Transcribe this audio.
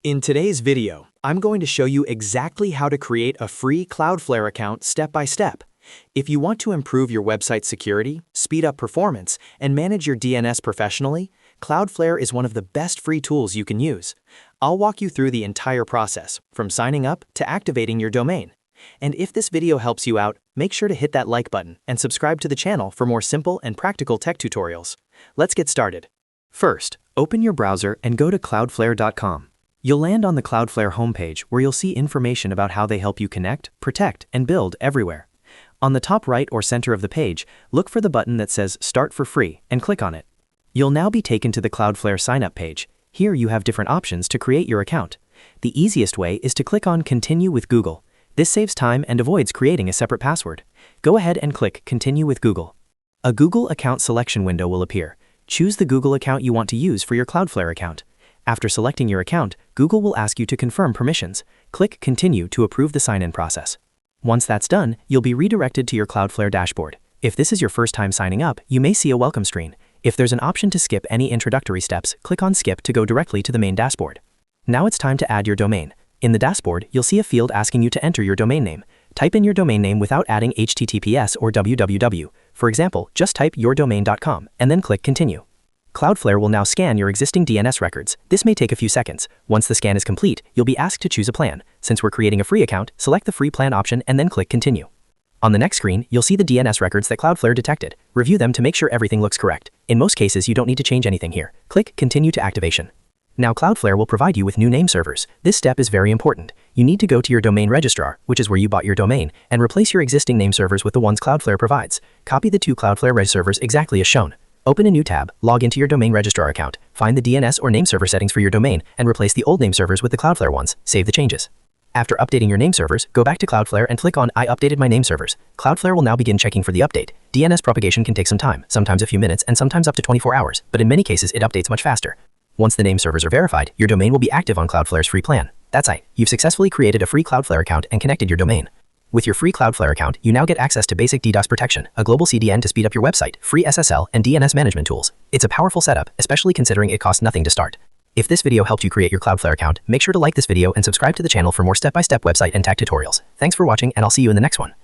In today's video, I'm going to show you exactly how to create a free Cloudflare account step by step. If you want to improve your website security, speed up performance, and manage your DNS professionally, Cloudflare is one of the best free tools you can use. I'll walk you through the entire process, from signing up to activating your domain. And if this video helps you out, make sure to hit that like button and subscribe to the channel for more simple and practical tech tutorials. Let's get started. First, open your browser and go to cloudflare.com. You'll land on the Cloudflare homepage where you'll see information about how they help you connect, protect, and build everywhere. On the top right or center of the page, look for the button that says Start for Free and click on it. You'll now be taken to the Cloudflare sign-up page. Here you have different options to create your account. The easiest way is to click on Continue with Google. This saves time and avoids creating a separate password. Go ahead and click Continue with Google. A Google account selection window will appear. Choose the Google account you want to use for your Cloudflare account. After selecting your account, Google will ask you to confirm permissions. Click Continue to approve the sign-in process. Once that's done, you'll be redirected to your Cloudflare dashboard. If this is your first time signing up, you may see a welcome screen. If there's an option to skip any introductory steps, click on Skip to go directly to the main dashboard. Now it's time to add your domain. In the dashboard, you'll see a field asking you to enter your domain name. Type in your domain name without adding HTTPS or www. For example, just type yourdomain.com and then click Continue. Cloudflare will now scan your existing DNS records. This may take a few seconds. Once the scan is complete, you'll be asked to choose a plan. Since we're creating a free account, select the free plan option and then click Continue. On the next screen, you'll see the DNS records that Cloudflare detected. Review them to make sure everything looks correct. In most cases, you don't need to change anything here. Click Continue to activation. Now Cloudflare will provide you with new Nameservers. This step is very important. You need to go to your domain registrar, which is where you bought your domain, and replace your existing Nameservers with the ones Cloudflare provides. Copy the two Cloudflare Nameservers exactly as shown. Open a new tab, log into your domain registrar account, find the DNS or Nameserver settings for your domain, and replace the old Nameservers with the Cloudflare ones. Save the changes. After updating your Nameservers, go back to Cloudflare and click on I updated my Nameservers. Cloudflare will now begin checking for the update. DNS propagation can take some time, sometimes a few minutes and sometimes up to 24 hours, but in many cases it updates much faster. Once the Nameservers are verified, your domain will be active on Cloudflare's free plan. That's it. You've successfully created a free Cloudflare account and connected your domain. With your free Cloudflare account, you now get access to basic DDoS protection, a global CDN to speed up your website, free SSL, and DNS management tools. It's a powerful setup, especially considering it costs nothing to start. If this video helped you create your Cloudflare account, make sure to like this video and subscribe to the channel for more step-by-step website and tech tutorials. Thanks for watching, and I'll see you in the next one.